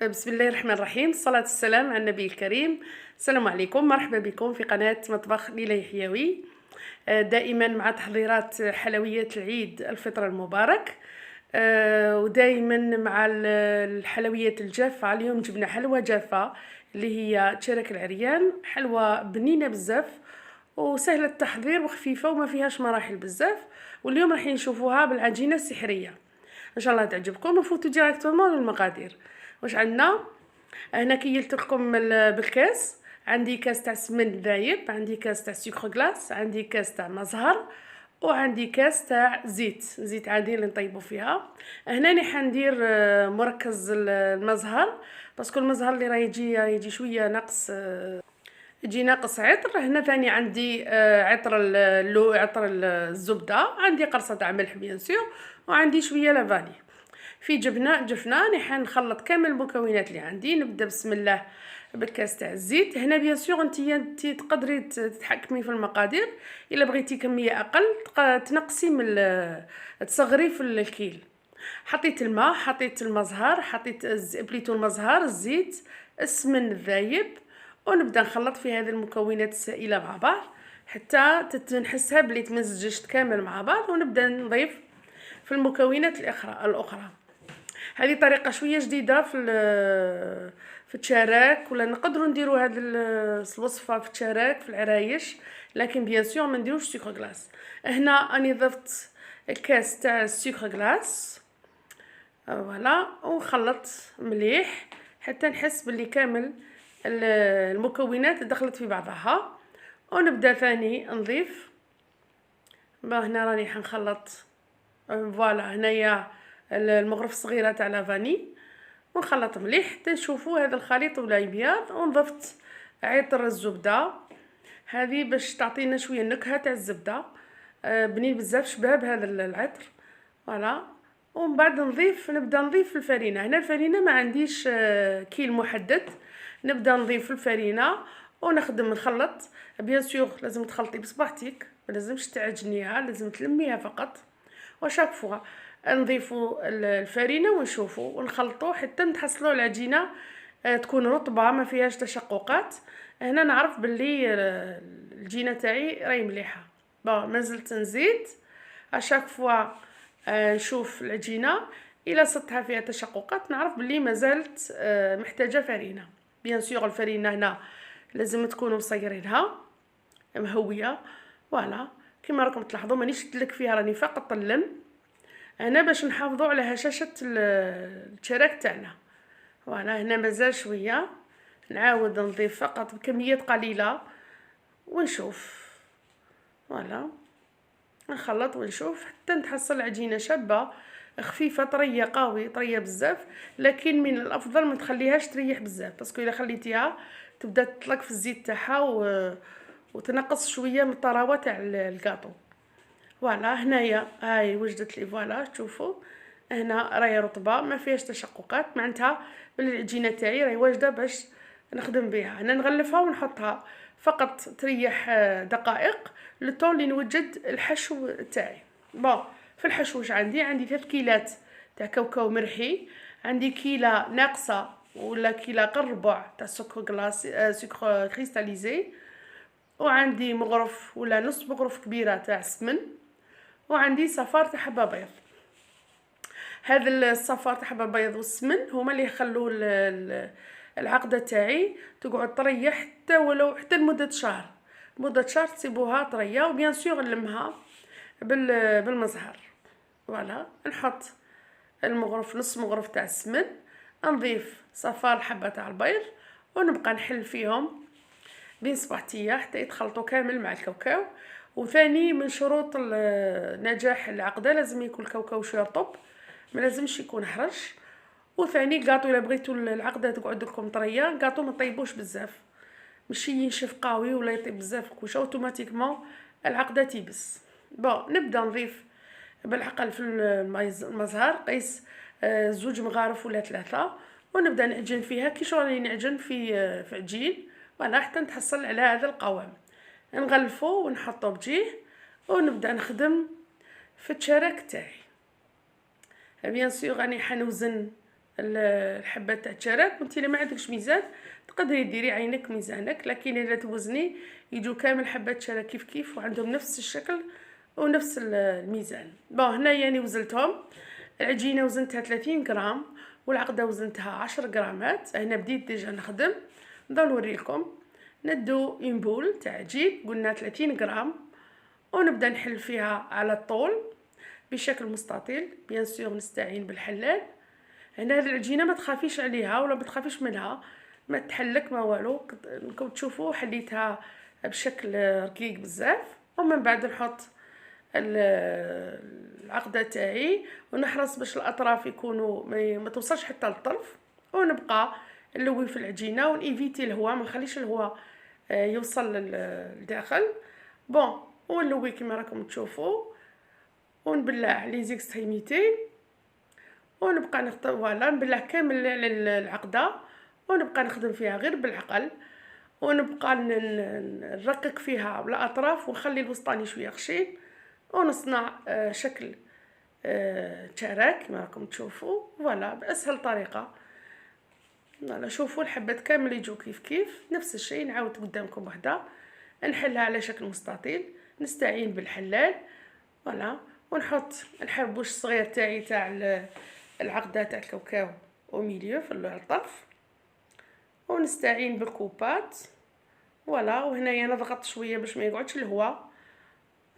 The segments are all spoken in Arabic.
بسم الله الرحمن الرحيم، الصلاة والسلام على النبي الكريم. السلام عليكم، مرحبا بكم في قناة مطبخ ليلى يحيوي. دائما مع تحضيرات حلويات العيد الفطر المبارك. ودائما مع الحلويات الجافة. اليوم جبنا حلوى جافة اللي هي تشارك العريان، حلوى بنينة بزاف وسهلة التحضير وخفيفة وما فيهاش مراحل بزاف. واليوم راح نشوفوها بالعجينة السحرية، ان شاء الله تعجبكم. نفوتوا ديريكتومون للمقادير. واش عندنا هنا؟ كيلت لكم بالكاس. عندي كاس تاع سمن ذايب، عندي كاس تاع سكر غلاس، عندي كاس تاع مزهر، وعندي كاس تاع زيت عادي اللي نطيبوا فيها. هنا راني حندير مركز المزهر، باسكو المزهر اللي راه يجي شويه ناقص، يجي ناقص عطر. هنا ثاني عندي عطر الزبده، عندي قرصه تاع ملح بيان سور، وعندي شويه لافاني. في جفنه راني حنخلط كامل المكونات اللي عندي. نبدا بسم الله بالكاس تاع الزيت. هنا بيان سور انت تقدري تتحكمي في المقادير، الا بغيتي كميه اقل تنقصي من تصغري في الكيل. حطيت الماء، حطيت المزهر، حطيت بليتو المزهر، الزيت، السمن الذايب، ونبدا نخلط في هذه المكونات السائله مع بعض حتى نحسها بلي تمزجت كامل مع بعض، ونبدا نضيف في المكونات الاخرى. هذه طريقه شويه جديده في التشاراك، ولا نقدروا نديروا هذه الوصفه في التشاراك في العرايش، لكن بيان سور ما نديروش سكر غلاس. هنا اني ضفت الكاس تاع السكر غلاس، فوالا، ونخلط مليح حتى نحس باللي كامل المكونات دخلت في بعضها. ونبدا ثاني نضيف. هنا راني حنخلط، فوالا، هنايا المغرف الصغيره تاع لافاني، ونخلط مليح حتى نشوفوا هذا الخليط ولا يبيض. ونضفت عطر الزبده هذه باش تعطينا شويه النكهه تاع الزبده، بنين بزاف شبه بهذا العطر، فوالا. ومن بعد نبدا نضيف الفرينه. هنا الفرينه ما عنديش كيل محدد، نبدا نضيف الفرينه ونخدم نخلط. بيان سور لازم تخلطي بصباعتك، ما لازمش تعجنيها، لازم تلميها فقط. وشاك فوا نضيفوا الفرينه ونشوفوا ونخلطوا حتى نحصلوا العجينه تكون رطبه ما فيهاش تشققات. هنا نعرف باللي العجينه تاعي راهي مليحه. ما زلت نزيد اشاك فوا نشوف العجينه الى صدتها فيها تشققات، نعرف باللي مازالت محتاجه فرينه. بيان سور الفرينه هنا لازم تكونوا مصيرينها مهويه، فوالا. كما راكم تلاحظوا مانيش تلك فيها، راني فقط اللم هنا باش نحافظوا على هشاشه الشراك تاعنا، فوالا. هنا مازال شويه، نعاود نضيف فقط بكميات قليله ونشوف، فوالا. نخلط ونشوف حتى نتحصل العجينه شابه خفيفه طريه، طريه بزاف، لكن من الافضل ما تخليهاش تريح بزاف، باسكو الا خليتيها تبدا تطلق في الزيت تاعها وتنقص شويه من الطراوه تاع الكاطو، فوالا. هنايا هاي وجدت لي، فوالا، تشوفوا هنا راهي رطبه ما فيهاش تشققات، معناتها بلي العجينه تاعي راهي واجده باش نخدم بها. هنا نغلفها ونحطها فقط تريح دقائق لطول اللي نوجد الحشو تاعي. في الحشو واش عندي 3 كيلات تاع كاوكاو مرحي، عندي كيله ناقصه ولا كيله قربع تاع سكر غلاس، سكر كريستاليزي، وعندي مغرف ولا نص مغرف كبيره تاع سمن، وعندي صفار تاع حبه بيض. هذا الصفار تاع حبه بيض والسمن هما اللي يخلوا العقده تاعي تقعد طريه حتى لمده شهر. مده شهر تسيبوها طريه، وبيان سور نلمها بالمزهر، فوالا. نحط المغرف، نص مغرف تاع السمن، نضيف صفار حبه تاع البيض، ونبقى نحل فيهم بين صباحتيه حتى يتخلطوا كامل مع الكاوكاو. وثاني من شروط نجاح العقده لازم يكون الكاوكاو شويه رطب، ما لازمش يكون حرش. وثاني كاطو الا بغيتوا العقده تقعد لكم طريه، كاطو ما طيبوش بزاف، ماشي ينشف قوي ولا يطيب بزاف كوشه اوتوماتيكمون العقده تيبس. نبدا نضيف بالعقل في المزهر، قيس 2 مغارف ولا 3، ونبدا نعجن فيها كي شغل نعجن في عجين، ولا حتى نتحصل على هذا القوام. نغلفو ونحطو بجيه ونبدا نخدم في التشارك تاعي. بيان سور راني حنوزن الحبه تاع التشراك. وانت الا ما عندكش ميزان تقدري ديري عينك ميزانك، لكن الا توزني يجوا كامل حبات التشراك كيف كيف وعندهم نفس الشكل ونفس الميزان. بون هنايا يعني وزنتهم. العجينه وزنتها 30 غرام والعقده وزنتها 10 غرامات. هنا بديت ديجا نخدم. نضل نوريلكم. ندو اون بول تاع عجين قلنا 30 غرام ونبدا نحل فيها على الطول بشكل مستطيل. بيان سور نستعين بالحلال. هنا هذه العجينه ما تخافيش عليها ولا ما تخافيش منها، ما تحلك ما والو. كنتو تشوفوا حليتها بشكل رقيق بزاف. ومن بعد نحط العقده تاعي ونحرص باش الاطراف يكونوا ما توصلش حتى للطرف، ونبقى نلوي في العجينه ونيفيتي الهواء، ما نخليش الهواء يوصل للداخل. بون ونلوي كما راكم تشوفوا ونبلع لي زيكستريميتي ونبقى نخدم. فوالا نبلع كامل على العقده ونبقى نخدم فيها غير بالعقل، ونبقى نرقق فيها بالاطراف ونخلي الوسطاني شويه خشين، ونصنع شكل تشراك كما راكم تشوفوا. فوالا باسهل طريقه. فوالا شوفوا الحبات كامل يجوا كيف كيف نفس الشيء. نعاود قدامكم وحده نحلها على شكل مستطيل. نستعين بالحلال. فوالا ونحط الحبوش الصغير تاعي تاع العقده تاع الكاوكاو او ميليو في الطرف، ونستعين بالكوبات. فوالا وهنايا نضغط شويه باش ما يقعدش الهواء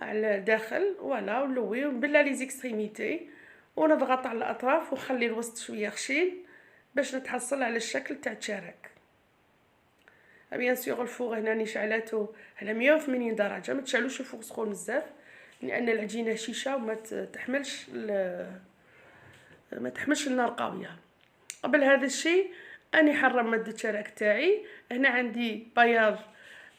على الداخل. فوالا ونلوي ونبلع لي زيكستريميتي ونضغط على الاطراف ونخلي الوسط شويه خشين باش نتحصل على الشكل تاع التشراك. بيان سور الفوغ هنا نشعلاتو على 180 درجه، ما تشعلوش الفوغ سخون بزاف لان العجينه هشيشه وما تحملش النار قويه. قبل هذا الشيء اني حرم ماده التشراك تاعي. هنا عندي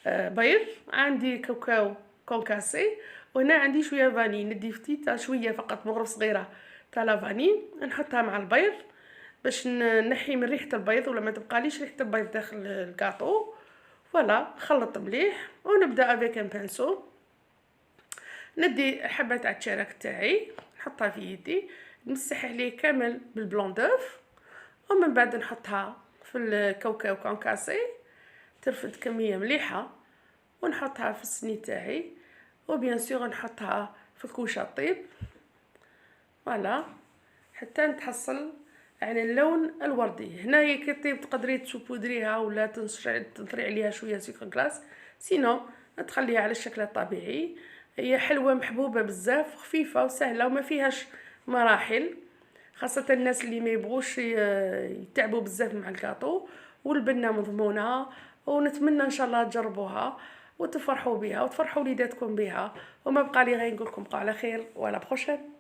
بيض، عندي كاوكاو كونكاسي، وهنا عندي شويه فاني. ندي فتيته شويه فقط مغرف صغيره تاع لا فاني نحطها مع البيض باش نحي من ريحه البيض ولا ما تبقاليش ريحه البيض داخل الكاطو. فوالا نخلط مليح ونبدا افيك ان بانسو. ندي الحبه تاع التشراك تاعي نحطها في يدي، نمسح عليه كامل بالبلون دوف، ومن بعد نحطها في الكاوكاو كونكاسي. ترفد كميه مليحه ونحطها في الصني تاعي، وبيان سور نحطها في الكوشه طيب. فوالا حتى نتحصل على اللون الوردي. هنايا كي طيب تقدري تبودريها ولا تنثري عليها شويه سكر كلاص، سينو تخليها على الشكل الطبيعي. هي حلوه محبوبه بزاف، خفيفه وسهله وما فيهاش مراحل، خاصه الناس اللي ما يبغوش يتعبوا بزاف مع الكاطو. والبنه مضمونه، ونتمنى ان شاء الله تجربوها وتفرحوا بها وتفرحوا وليداتكم بها. وما بقى لي غير نقول لكم بقوا على خير ولا بروشين.